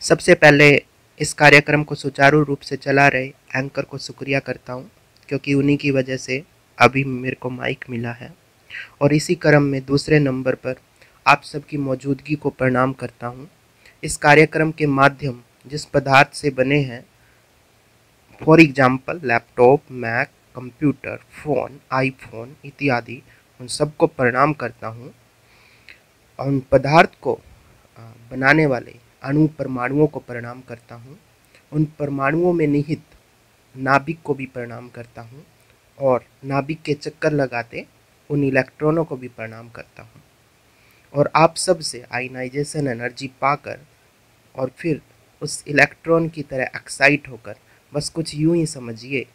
सबसे पहले इस कार्यक्रम को सुचारू रूप से चला रहे एंकर को शुक्रिया करता हूँ, क्योंकि उन्हीं की वजह से अभी मेरे को माइक मिला है। और इसी क्रम में दूसरे नंबर पर आप सबकी मौजूदगी को प्रणाम करता हूँ। इस कार्यक्रम के माध्यम जिस पदार्थ से बने हैं, for example laptop, Mac, computer, phone, iPhone इत्यादि, उन सबको प्रणाम करता हूँ। और उन पदार्थ को बनाने वाले अणु परमाणुओं को प्रणाम करता हूँ। उन परमाणुओं में निहित नाभिक को भी प्रणाम करता हूँ और नाभिक के चक्कर लगाते उन इलेक्ट्रॉनों को भी प्रणाम करता हूँ। और आप सब से आयनाइजेशन एनर्जी पाकर और फिर उस इलेक्ट्रॉन की तरह एक्साइट होकर बस कुछ यूं ही समझिए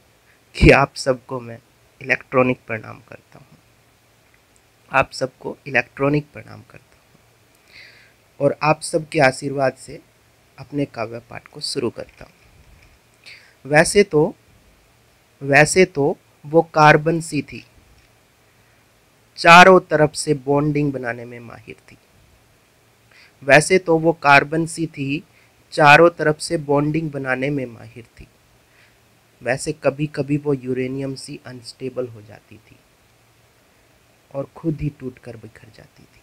कि आप सबको मैं इलेक्ट्रॉनिक प्रणाम करता हूँ। आप सबको इलेक्ट्रॉनिक प्रणाम करता हूँ और आप सबके आशीर्वाद से अपने काव्य पाठ को शुरू करता हूँ। वैसे तो वो कार्बन सी थी, चारों तरफ से बॉन्डिंग बनाने में माहिर थी। वैसे तो वो कार्बन सी थी, चारों तरफ से बॉन्डिंग बनाने में माहिर थी। वैसे कभी कभी वो यूरेनियम सी अनस्टेबल हो जाती थी और खुद ही टूटकर बिखर जाती थी।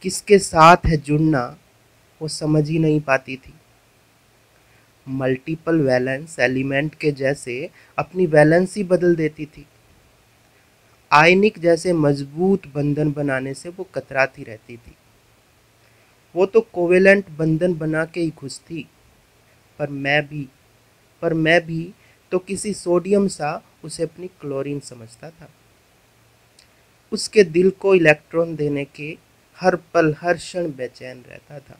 किसके साथ है जुड़ना वो समझ ही नहीं पाती थी। मल्टीपल वैलेंस एलिमेंट के जैसे अपनी वैलेंसी बदल देती थी। आयनिक जैसे मजबूत बंधन बनाने से वो कतराती रहती थी। वो तो कोवेलेंट बंधन बना के ही खुश थी, पर मैं भी तो किसी सोडियम सा उसे अपनी क्लोरीन समझता था। उसके दिल को इलेक्ट्रॉन देने के हर पल हर क्षण बेचैन रहता था।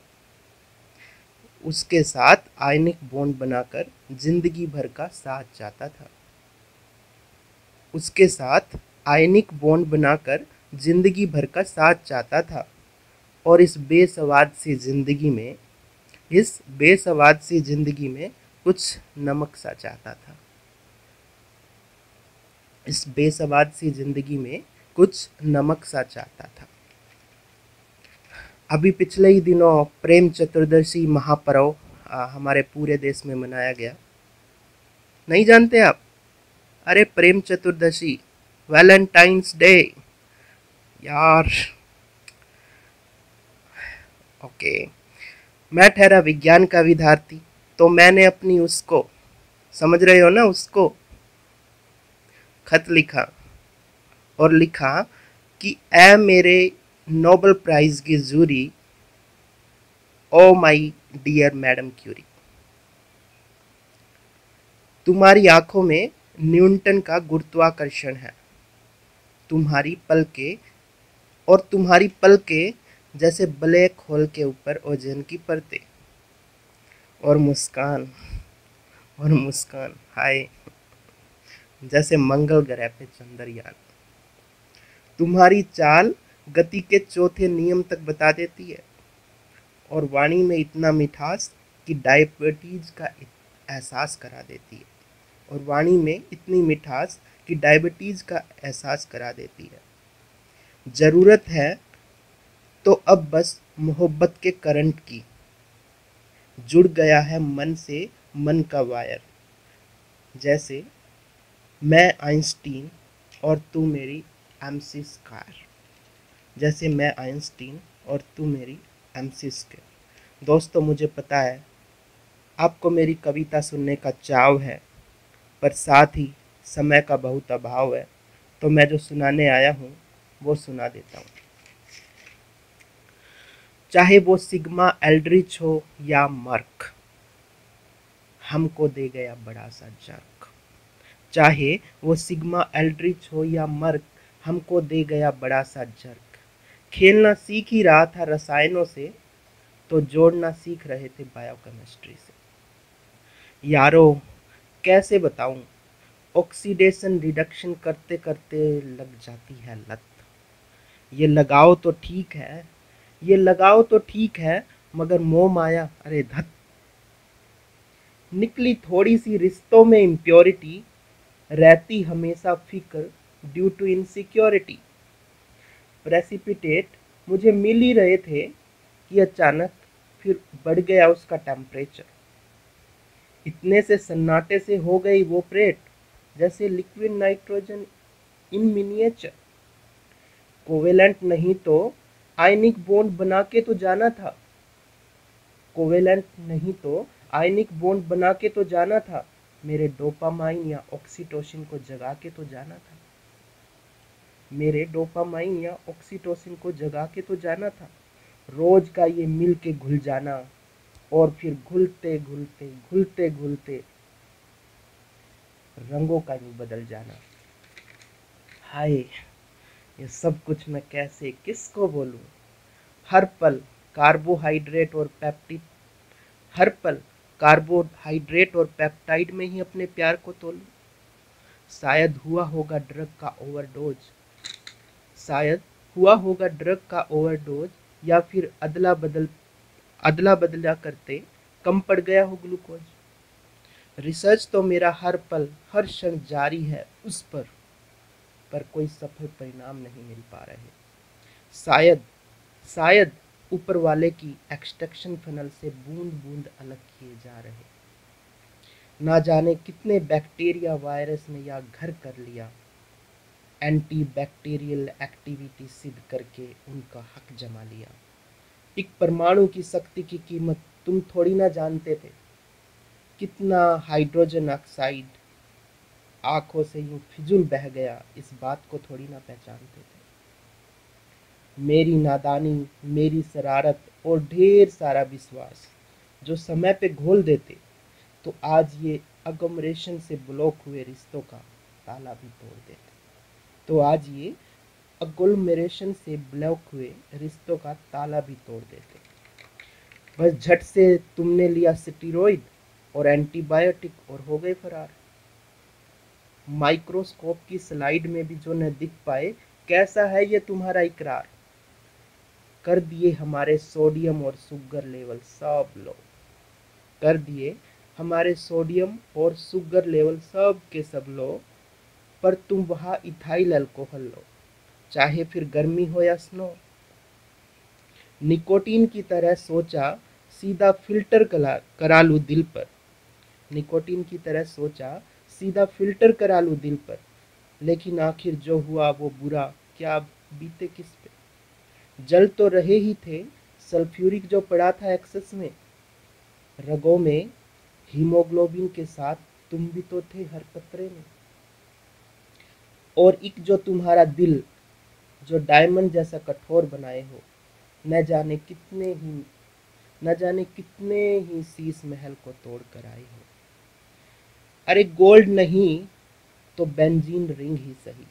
उसके साथ आयनिक बॉन्ड बनाकर जिंदगी भर का साथ चाहता था। उसके साथ आयनिक बॉन्ड बनाकर जिंदगी भर का साथ चाहता था। और इस बेसवाद सी जिंदगी में कुछ नमक सा चाहता था। इस बेसवाद सी जिंदगी में कुछ नमक सा चाहता था। अभी पिछले ही दिनों प्रेम चतुर्दशी महापर्व हमारे पूरे देश में मनाया गया। नहीं जानते आप? अरे प्रेम चतुर्दशी, वैलेंटाइंस डे यार। ओके, मैं ठहरा विज्ञान का विद्यार्थी, तो मैंने अपनी उसको, समझ रहे हो ना, उसको खत लिखा और लिखा कि ए मेरे नोबेल प्राइज की jury, oh my dear madam Curie, तुम्हारी आंखों में न्यूटन का गुरुत्वाकर्षण है। तुम्हारी पलके जैसे ब्लैक होल के ऊपर ओजोन की परतें। और मुस्कान हाय जैसे मंगल ग्रह पे चंद्रयान। तुम्हारी चाल गति के चौथे नियम तक बता देती है। और वाणी में इतना मिठास कि डायबिटीज का एहसास करा देती है। और वाणी में इतनी मिठास कि डायबिटीज का एहसास करा देती है। ज़रूरत है तो अब बस मोहब्बत के करंट की। जुड़ गया है मन से मन का वायर। जैसे मैं आइंस्टीन और तू मेरी MC स्क्वायर। जैसे मैं आइंस्टीन और तू मेरी MC स्क्वायर। दोस्तों, मुझे पता है आपको मेरी कविता सुनने का चाव है, पर साथ ही समय का बहुत अभाव है, तो मैं जो सुनाने आया हूँ वो सुना देता हूँ। चाहे वो सिग्मा एल्ड्रिच हो या मर्क, हमको दे गया बड़ा सा जर्क। चाहे वो सिग्मा एल्ड्रिच हो या मर्क, हमको दे गया बड़ा सा जर्क। खेलना सीख ही रहा था रसायनों से, तो जोड़ना सीख रहे थे बायोकेमिस्ट्री से। यारो कैसे बताऊं, ऑक्सीडेशन रिडक्शन करते करते लग जाती है लत। ये लगाओ तो ठीक है, मगर मोह माया अरे धत। निकली थोड़ी सी रिश्तों में इम्प्योरिटी, रहती हमेशा फिक्र ड्यू टू इनसिक्योरिटी। प्रेसिपिटेट मुझे मिल ही रहे थे कि अचानक फिर बढ़ गया उसका टेम्परेचर, इतने से सन्नाटे से हो गई वो प्रेट जैसे liquid nitrogen in miniature. Covalent नहीं तो आयनिक बॉन्ड बना के तो जाना था, कोवेलेंट नहीं तो आयनिक बॉन्ड बना के तो जाना था, मेरे डोपामाइन या ऑक्सीटोसिन को जगा के तो जाना था, मेरे डोपामाइन या ऑक्सीटोसिन को जगा के तो जाना था। रोज का ये मिल के घुल जाना और फिर घुलते घुलते घुलते घुलते रंगों का यूं बदल जाना। हाय, ये सब कुछ मैं कैसे किसको बोलूं। हर पल कार्बोहाइड्रेट और पेप्टिड, हर पल कार्बोहाइड्रेट और पेप्टाइड में ही अपने प्यार को तोलूं। शायद हुआ होगा ड्रग का ओवरडोज, शायद हुआ होगा ड्रग का ओवरडोज, या फिर अदला बदला करते कम पड़ गया हो ग्लूकोज। रिसर्च तो मेरा हर पल हर क्षण जारी है उस पर कोई सफल परिणाम नहीं मिल पा रहे। शायद शायद ऊपर वाले की एक्सट्रैक्शन फनल से बूंद बूंद अलग किए जा रहे। ना जाने कितने बैक्टीरिया वायरस ने या घर कर लिया, एंटी बैक्टीरियल एक्टिविटी सिद्ध करके उनका हक जमा लिया। एक परमाणु की शक्ति की कीमत तुम थोड़ी ना जानते थे, कितना हाइड्रोजन ऑक्साइड आंखों से यूं फिजूल बह गया इस बात को थोड़ी ना पहचानते थे। मेरी नादानी, मेरी शरारत और ढेर सारा विश्वास जो समय पे घोल देते तो आज ये अगमरेशन से ब्लॉक हुए रिश्तों का ताला भी तोड़ देते, तो आज ये अगोलमेरेशन से ब्लॉक हुए रिश्तों का ताला भी तोड़ देते। बस झट से तुमने लिया स्टेरॉइड और एंटीबायोटिक और हो गए फरार। माइक्रोस्कोप की स्लाइड में भी जो न दिख पाए कैसा है ये तुम्हारा इकरार। कर दिए हमारे सोडियम और शुगर लेवल सब लो, कर दिए हमारे सोडियम और शुगर लेवल सब के सब लो, पर तुम वहाँ इथाइल अल्कोहल लो, चाहे फिर गर्मी हो या स्नो। निकोटीन की तरह सोचा सीधा फिल्टर करा लूं दिल पर, निकोटीन की तरह सोचा सीधा फिल्टर करा लूं दिल पर, लेकिन आखिर जो हुआ वो बुरा क्या बीते किस पे। जल तो रहे ही थे सल्फ्यूरिक जो पड़ा था एक्सेस में, रगों में हीमोग्लोबिन के साथ तुम भी तो थे हर कतरे में। और एक जो तुम्हारा दिल जो डायमंड जैसा कठोर बनाए हो, न जाने कितने ही शीश महल को तोड़ कर आए हो। अरे गोल्ड नहीं तो बेंजीन रिंग ही सही,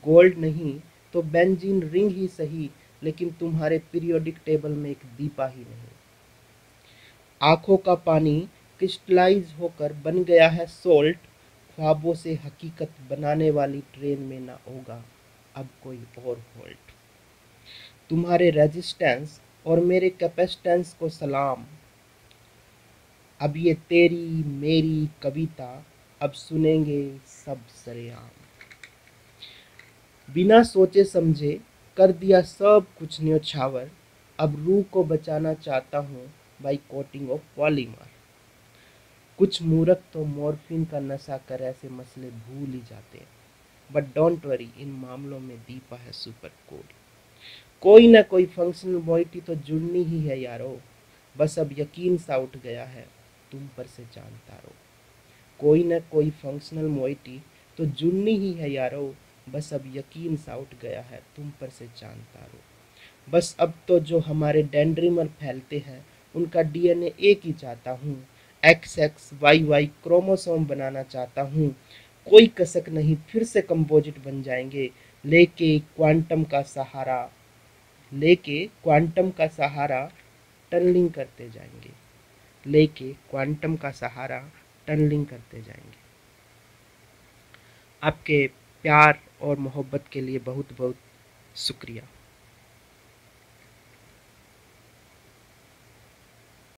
गोल्ड नहीं तो बेंजीन रिंग ही सही, लेकिन तुम्हारे पीरियोडिक टेबल में एक दीपा ही नहीं। आंखों का पानी क्रिस्टलाइज होकर बन गया है सोल्ट, ख्वाबों से हकीकत बनाने वाली ट्रेन में ना होगा अब कोई और होल्ट। तुम्हारे रेजिस्टेंस और मेरे कैपेसिटेंस को सलाम, अब ये तेरी मेरी कविता अब सुनेंगे सब सरेआम। बिना सोचे समझे कर दिया सब कुछ न्योछावर, अब रूह को बचाना चाहता हूँ बाई कोटिंग ऑफ पॉलीमर। कुछ मूर्ख तो मॉर्फिन का नशा कर ऐसे मसले भूल ही जाते हैं, बट डोंट वरी इन मामलों में दीपा है सुपर कूल। कोई ना कोई फंक्शनल मोइटी तो जुड़नी ही है यारो, बस अब यकीन सा उठ गया है तुम पर से चांद तारो। कोई ना कोई फंक्शनल मोइटी तो जुड़नी ही है यारो, बस अब यकीन सा उठ गया है तुम पर से चांद तारो। बस अब तो जो हमारे डेंड्रीमर फैलते हैं उनका डीएनए एक ही चाहता हूँ, XXYY क्रोमोसोम बनाना चाहता हूँ। कोई कसक नहीं फिर से कंपोजिट बन जाएंगे, लेके क्वांटम का सहारा, लेके क्वांटम का सहारा टनलिंग करते जाएंगे, लेके क्वांटम का सहारा टनलिंग करते जाएंगे। आपके प्यार और मोहब्बत के लिए बहुत बहुत शुक्रिया।